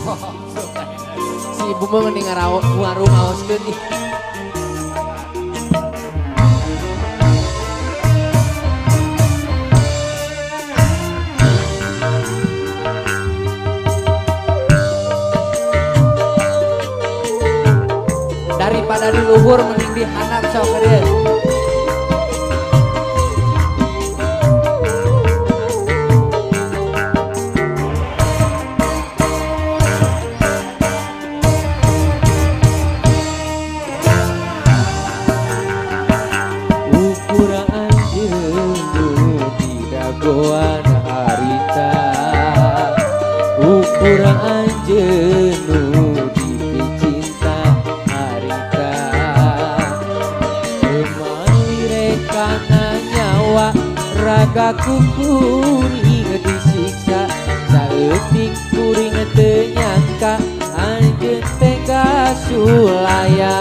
Si ibu mah mending warung ngaoskeun ih. Daripada di luhur mending di handap sok dia. Ukuran jenuh di dagoan harita, ukuran jenuh di cinta harita, kemalirekana nyawa ragaku kuring disiksa, saeutik kuring teu nyangka anjeun tega sulaya.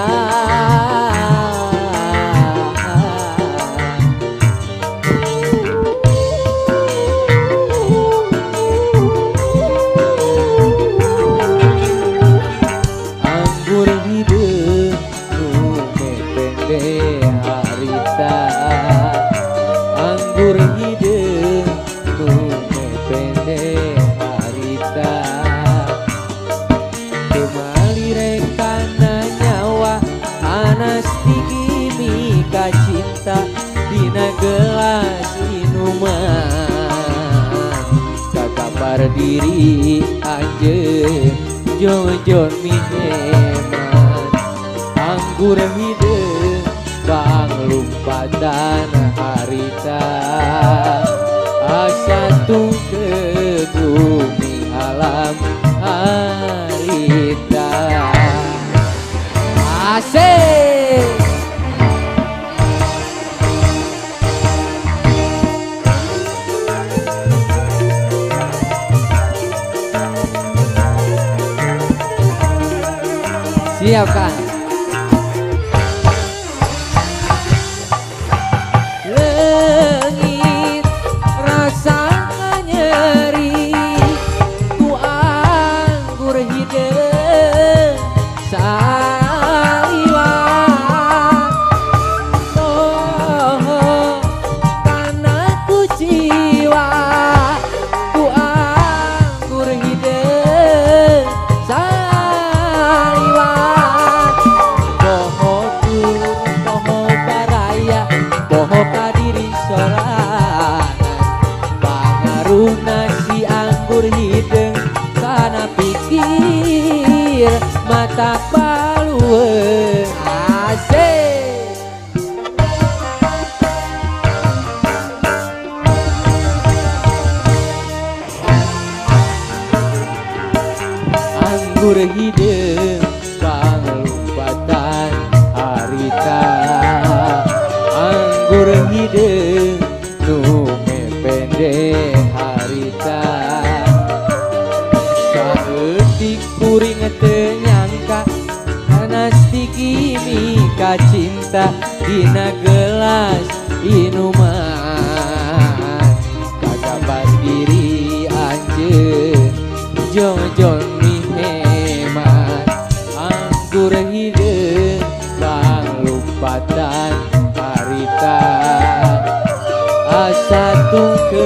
Anggur hideung nu mepende harita, kemalirengkana nyawa anas tinggi ka cinta dina gelas inuman, kakabar diri anjeun jojon miheman. Anggur hideung panglumpatan harita, asa tung ke bumi alam harita. Asik. Siap kan? Leungit rasana nyeri, ku anggur hideung saliwat, oh kana ku jiwa, ku anggur hideung saliwat, poho tur poho baraya, poho kadiri sorangan, pangaruhna si anggur hideung kana pikir mata palueun. Asik. Anggur hideung panglumpatan harita, anggur hideung nu mepende harita, saeutik kuring teu nyangka panas tinggi ka cinta dina gelas inuman, kagabat diri anjeun jojon miheman. Anggur hideung panglumpatan harita, asa tung ke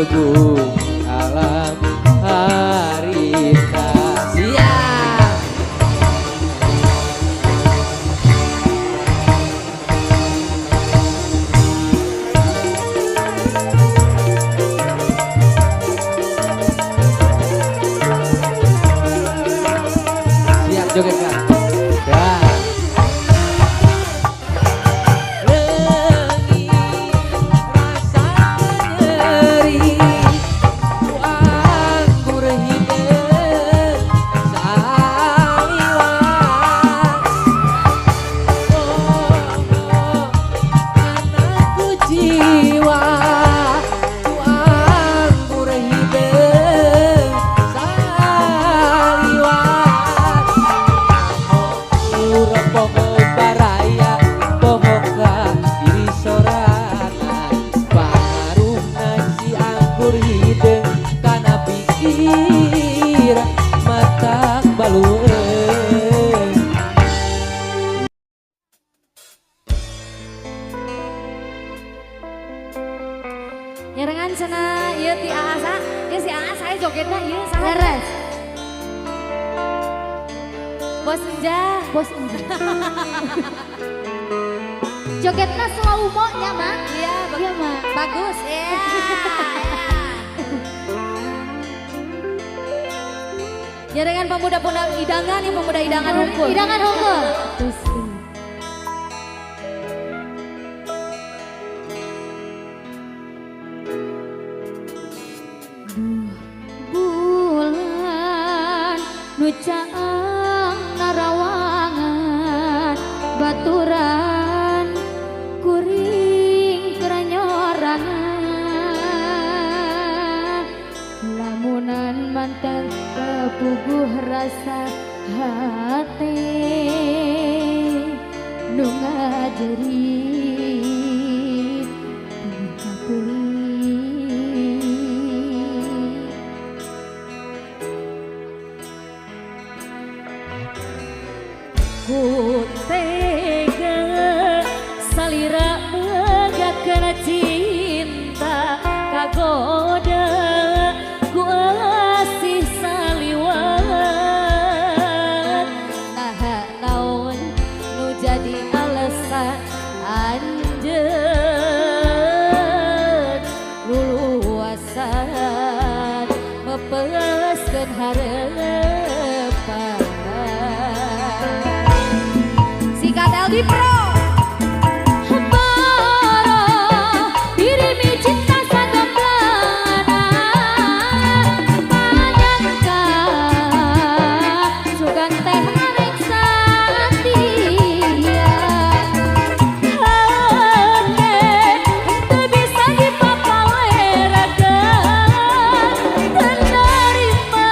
bumi alam harita. Siap. Siap joget kan? Dah. Leungit rasana nyeri, ku anggur hideung saliwat, oh anakku jiwa, ku anggur hideung saliwat, Bos Enja. Bos Enja. Jogetnya slow mo-nya, Mak. Iya, Iya, Mak. bagus. Ya. Ya dengan pemuda-pemuda idangan nih, pemuda idangan hukum. Idangan hukum. Bulan nu caang narawangan baturan kuring keranyorangan lamunan mantan kepuguh rasa hati nu ngajerit Ku tega salira mengakeun cinta kagoda ku asih saliwat nah naon nu jadi alasan anjeun luluasan mepeskeun hareupan Aldi Pro. Dirimi cinta sagamblana panyangka sugan teh arek satia hane teu bisa dipapalerakeun menerima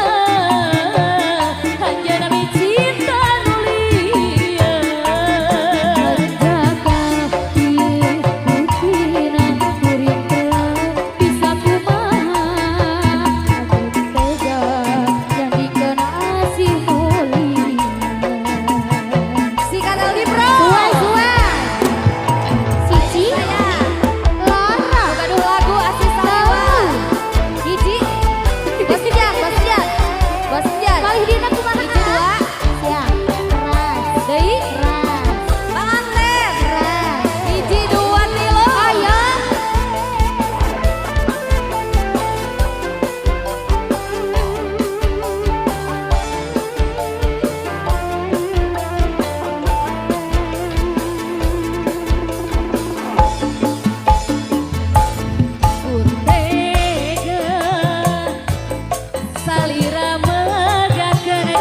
hanya nami cinta nulia salira megakeun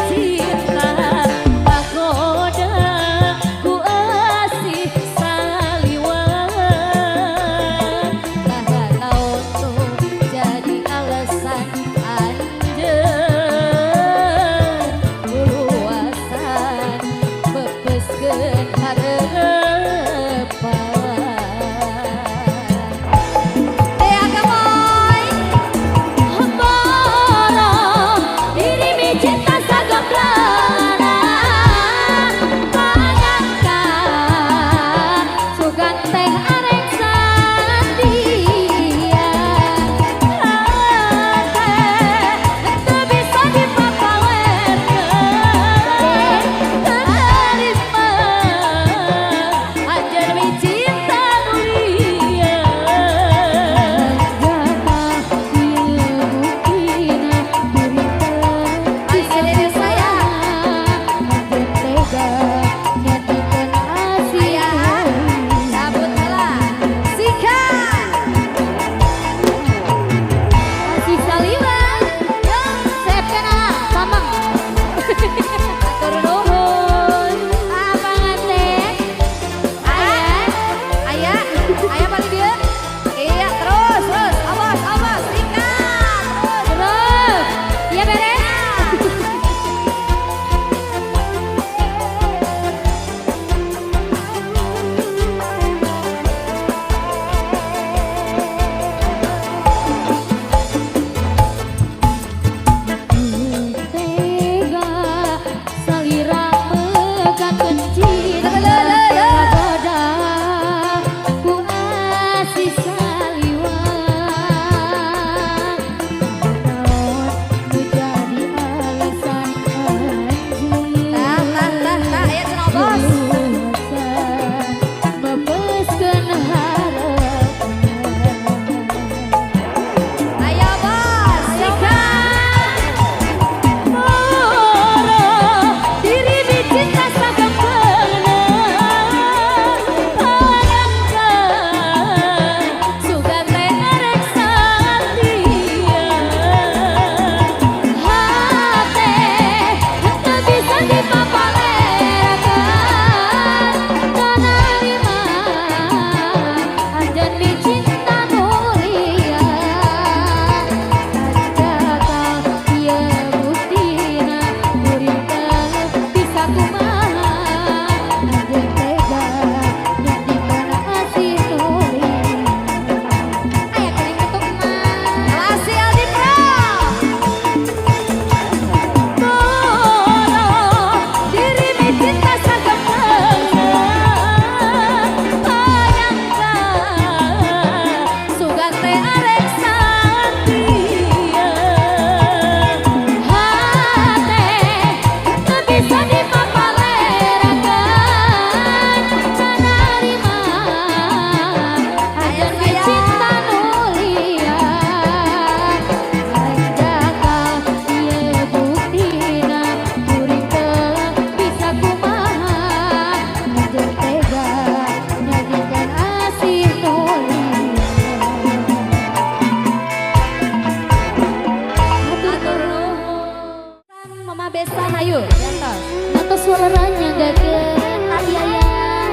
Sahayu di atas. Atas suaranya gagal ayah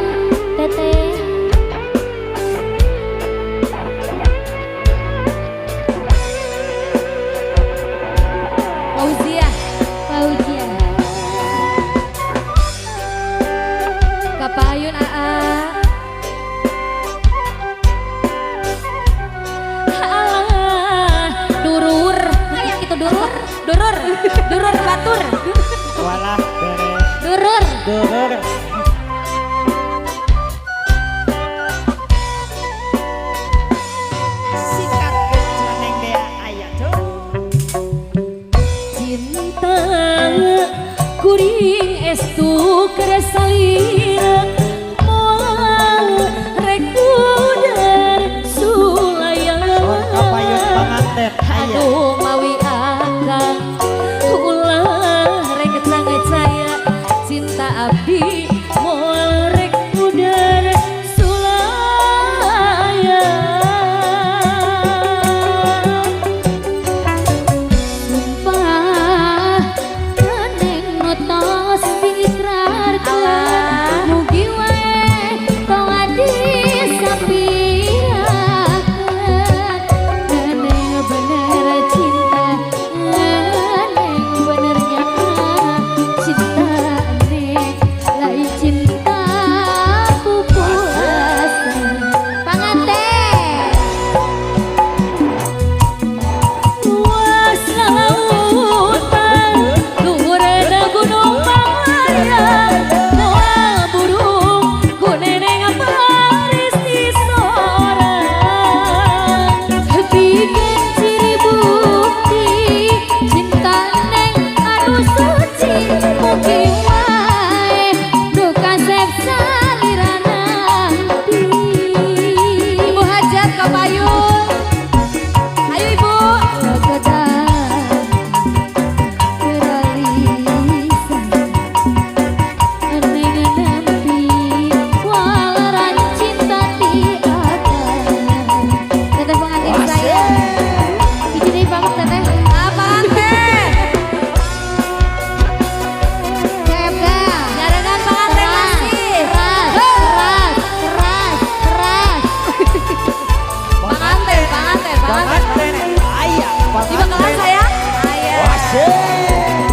teteh. Fauzia, Fauzia. Kapayun AA. Alah, durur. Kayak gitu durur. Durur batur. Walah beres. Durur. Durur. Sikat jeneng dea aya tuh. Cinta kuring estu keresalina moal rek udar sulayang. Kapayun panganten aya. Aduh mawi akang ulah rek saya cinta abdi moal rek udar sulayang. Sumpah keneng ngotos diikrarkeun mugi wae tong disapirakeun neneng bener cinta neneng benernya cinta neneng lain cinta pupuasan Panganten. luas lautan luhurna gunung Panglayang moal burung ku neneng paris di sorang bikin ciri bukti cinta neng anu suci mugi wae duka seksa lirana Ibu Hajat Kapayun. Ayo Ibu. Teteh pengantin saya. Izinin pamit teteh. Ah, pengantin. Cebda. Nyarenan pengantin masih. Keras. Pengantin. Panganten aya. Di bakalan saya. Ayo.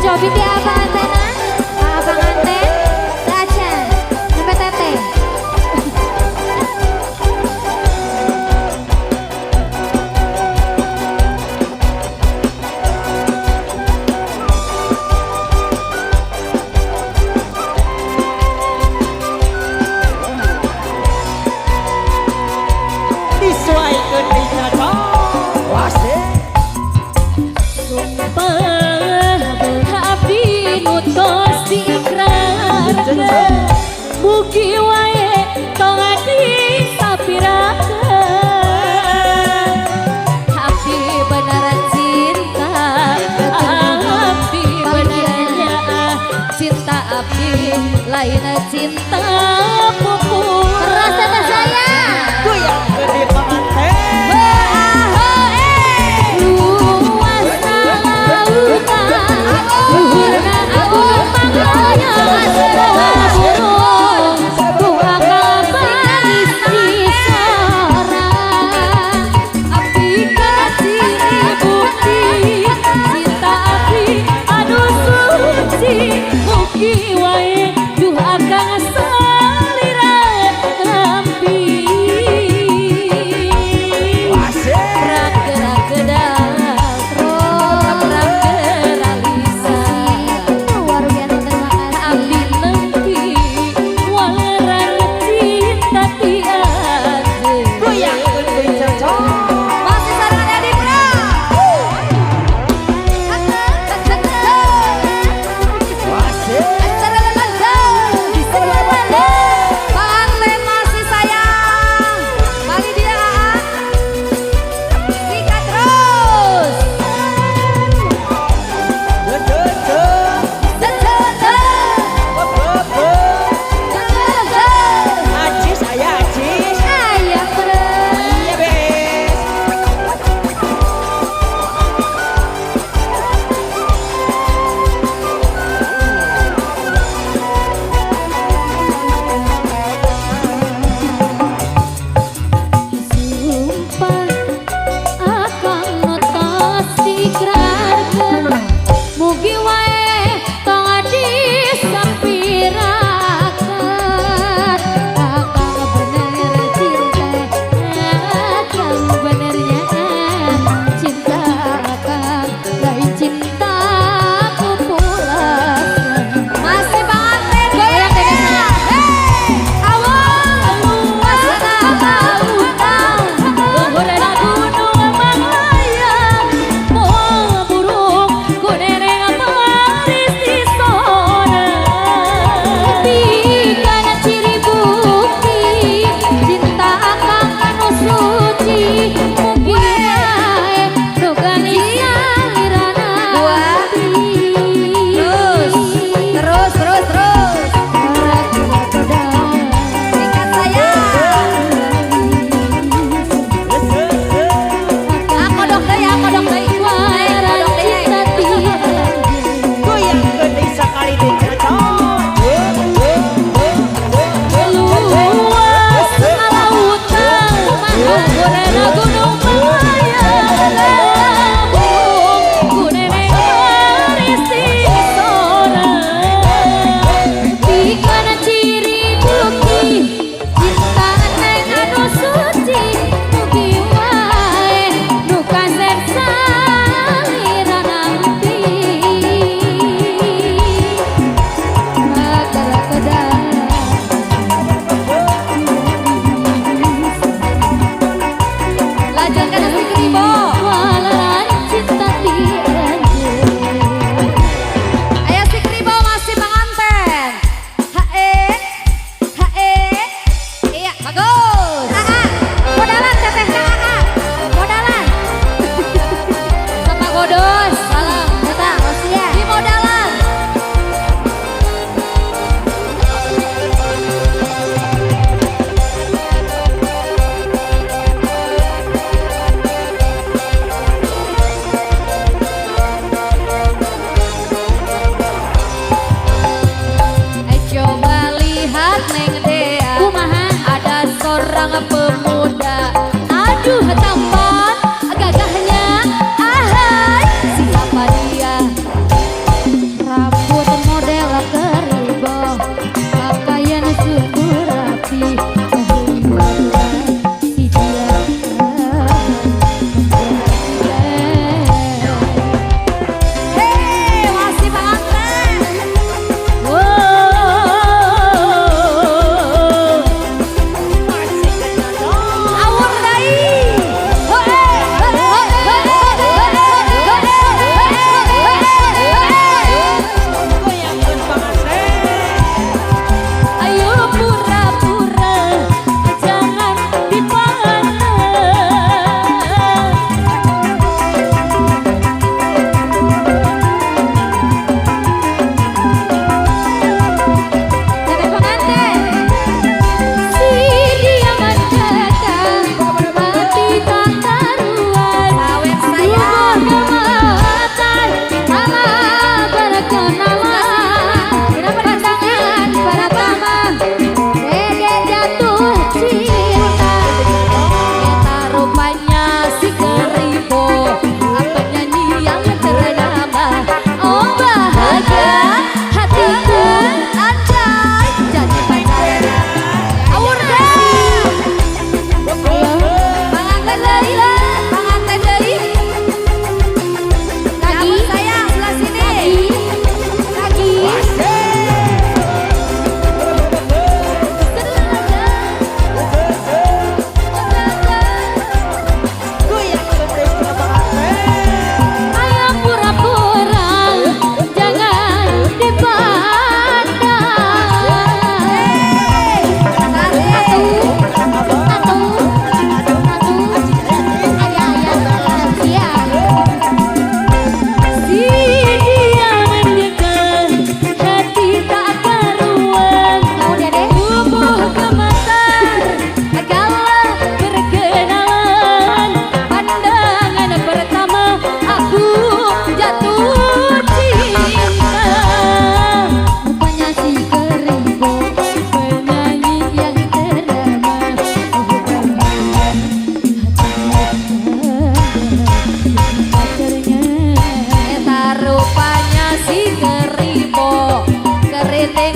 Cobi di apa antena? Abang Anten, Dacan, sampai Teteh. Disuaikeun di cocok. Wasih. Sumpah abdi nutos diikrarkeun mugi wae tong disapirakeun abdi beneran cinta abdi benernya cinta abdi lain cinta pupus Keras teteh saya. Goyangkeun di panganten. luas lautan luhurna gunung Panglayang burung ku akal baris di sorang abdi ciri bukti cinta abdi anu suci mugi wae duh akang salira ngampi Wasih. perang gerak gedang perang geralisa Warunya terima kasih. abdi lengki waleran cinta tiade Goyangkeun di cocok. Masih sarangannya di Bro. Wasih. Acara lembaga.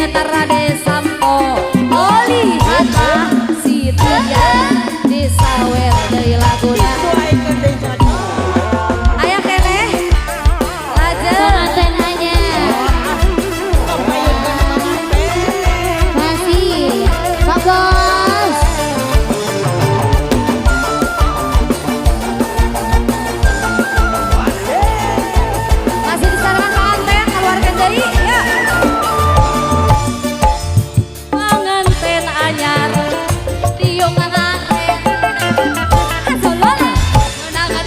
setara desa Sampo Oli Hata si Tian desa Wer dari Laguna Disuaikan di cocok. ayah kene lajeng tenanya Kebayangkan pengantin. Masih Pak Bos. masih disarankan pengantin keluarkan dari ya pengantin anyar tiung nganten asolona menangan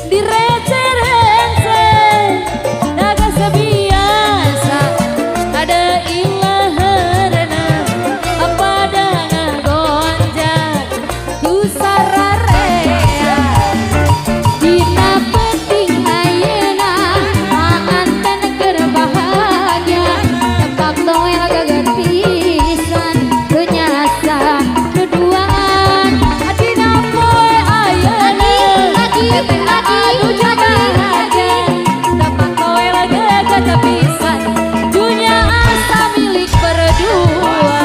direce-rece naga sebiasa ada ilaharana apa dengan gonjang ku sararea dina penting ayeuna panganten keur bahagia tempat noel gagal pisan dunya asa keduaan adina poe ayeuna tete adu bahagia tempat noel gagal pisan dunya asa milik berdua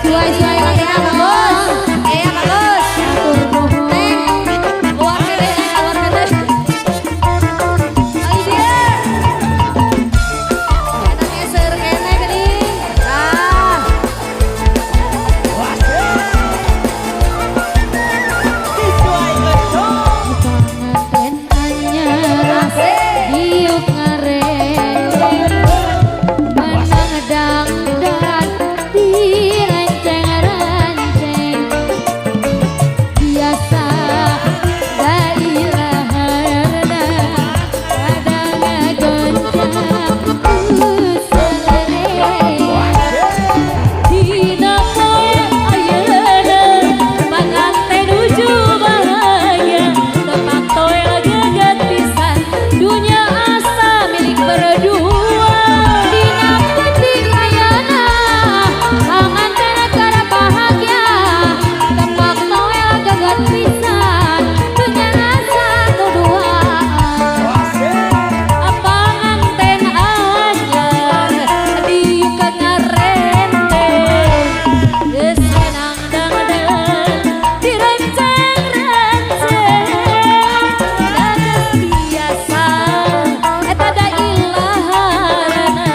Suai-suai lagi apa Bos? iya bagus Neng, keluarkan deh, keluarkan deh. Lagi dia. Kita geser kene geuning. Nah, Disuaikan cocok. Pengantin anyar diuk ngareng menang dangdan direnceng-renceng biasa daerah harna ada ngagoncang dina poe ayeuna panganten nuju bahagia tempat toel geget pisan dunya asa milik berdua dina penting ayeuna panganten keur bahagia tempat noel gagat pisan dunya asa kuduaan panganten anyar diuk ngarente geus menang dangdang direnceng-renceng dados biasa eta da ilaharana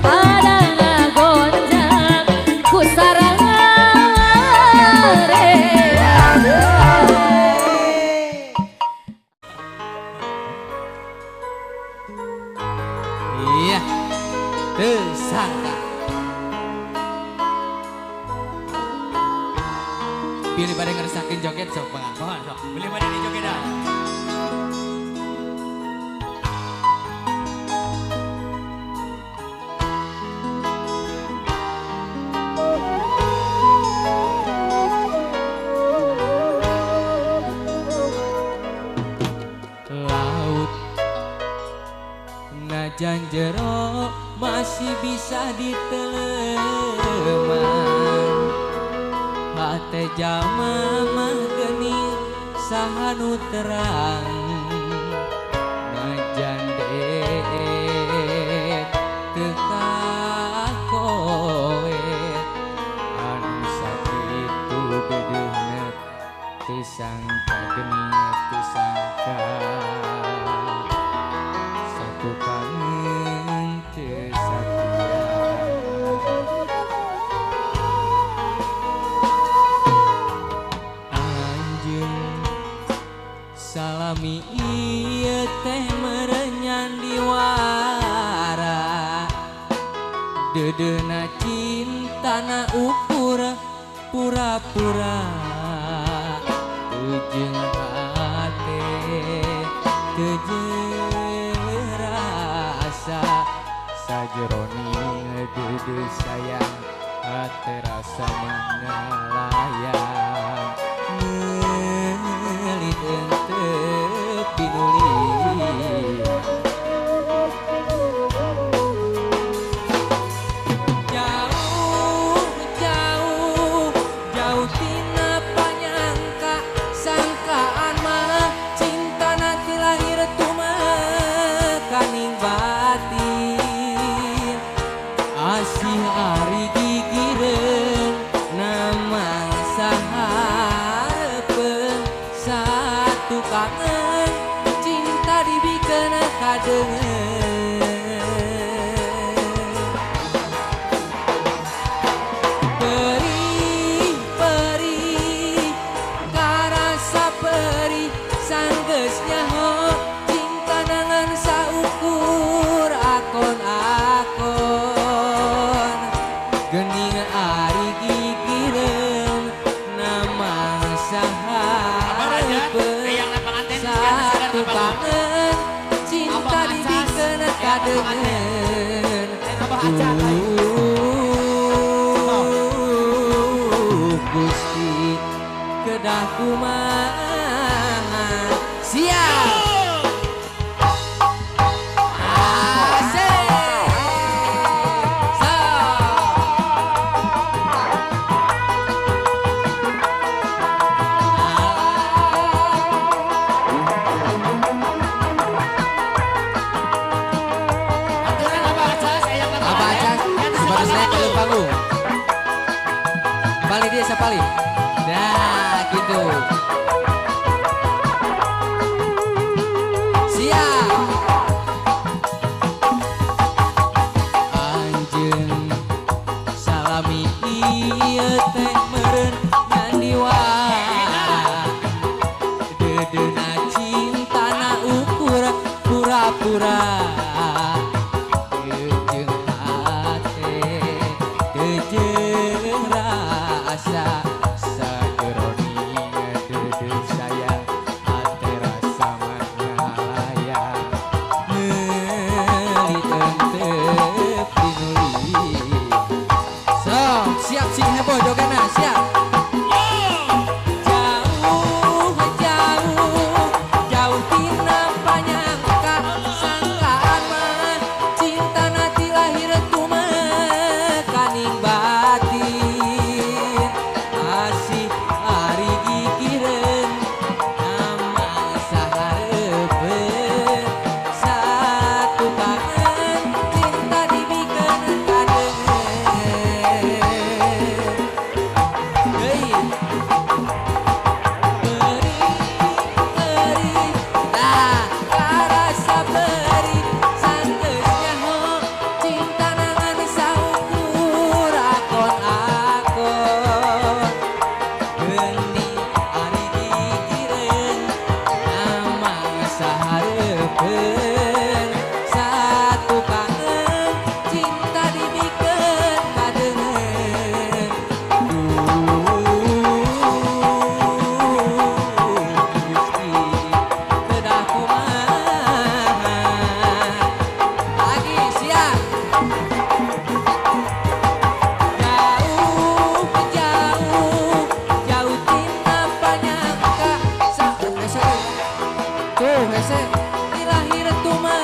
pada ngagonjang ku Iya, tersangka. Pilih pada ngeresakin joget sok bang. Sok. Pilih pada di jogetan. Laut najan jero masih bisa diteleman hate jalma mah geuning saha nu terang najan deet teu kakoet anu sakitu dedeuna teu sangka geuning teu sangka satu kangen kesatuan anjeun salami ieu teh merenyan diwara dedeuna cintana ukur pura-pura ujung hate kejerasa sajeroning dudu sayang hate rasa mengelayang ngelit entep pinuli jauh jauh jauh tina panyangka sangkaan mah cinta nanti lahir tuh kaning dibikeun kadeungeun perih karasa perih sanggeus nyaho cinta nangan saukur akon-akon geuning ari gigireun nama sahareupeuh satu kangen cinta dibikeun kadeungeun Gusti kedah kumaha siap asik panggung Pali dia sapali nah gitu siap anjeun salami ieu teh meureun nyandiwa dedeuna cintana ukur pura-pura jeung rasa sageroning dede saya ate rasa mangalaya meuli tentep dinuli sok siap sing heboh jogana siap jauh tina panyangka sangkaan mah cinta nati lahir kumaha kaning batin asih ari gigireun nama sahareupeun satu kangen cinta dibikeun kadeungeun deui perih nah karasa perih sanggeus nyaho cinta nangan saukur akon-akon geuning ari gigireun nama sahareupeun satu kangen cinta dibikeun kadeungeun Gusti kedah kumaha lagi siap jauh tina panyangka tuh hese dilahir tuma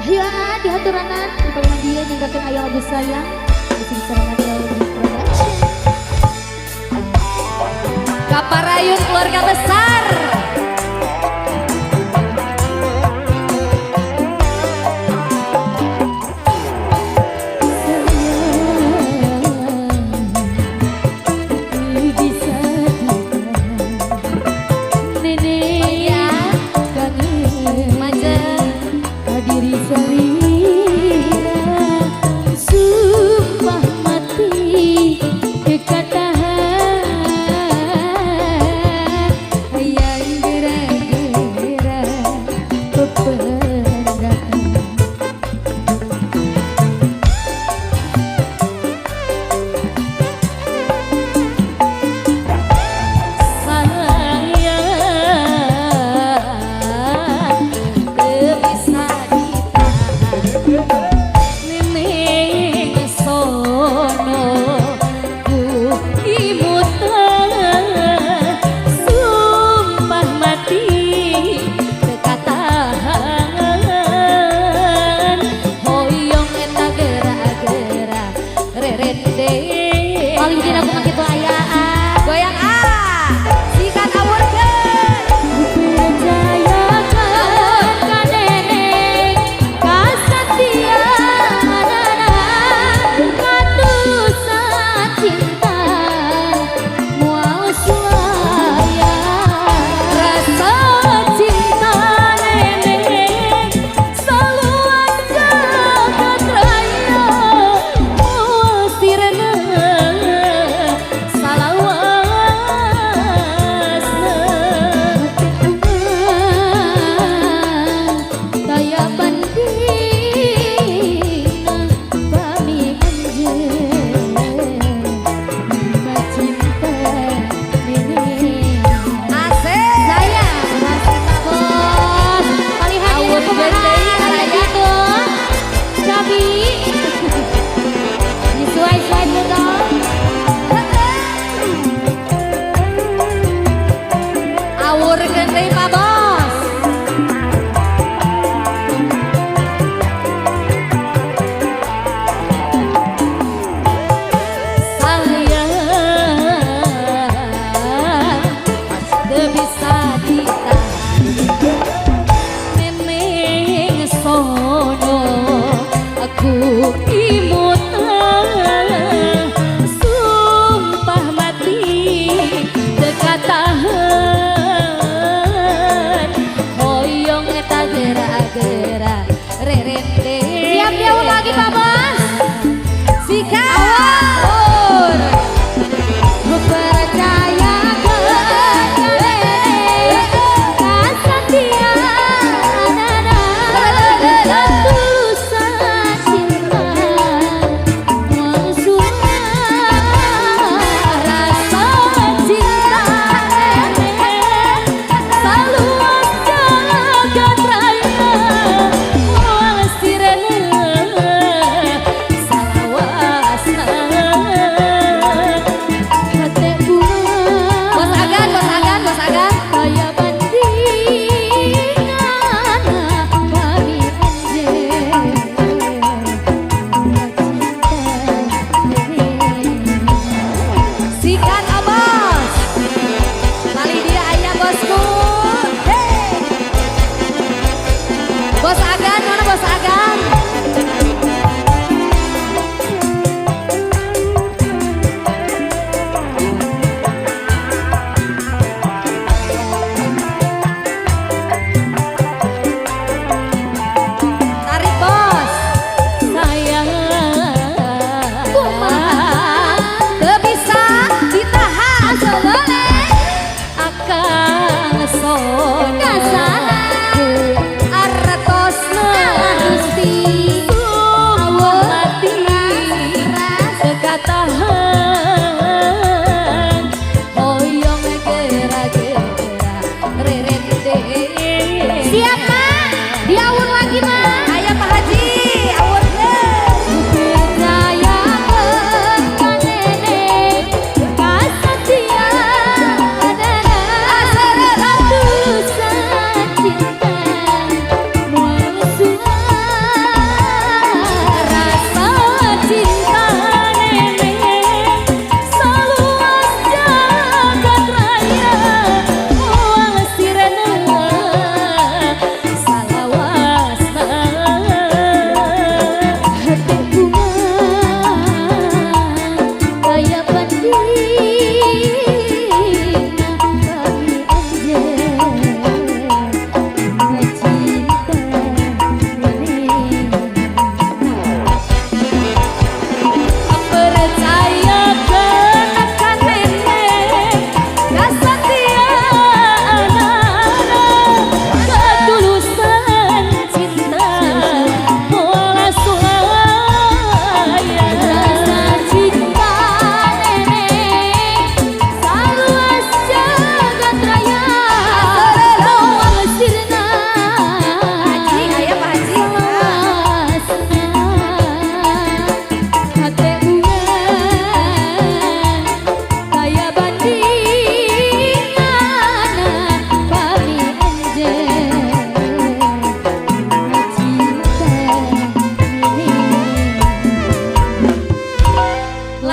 Ayo anak dihaturanan daripada dia ninggalkan ayah lagu sayang masih bisa mengambil production. Kaparayun keluarga besar. Yang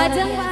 Lajeng Pak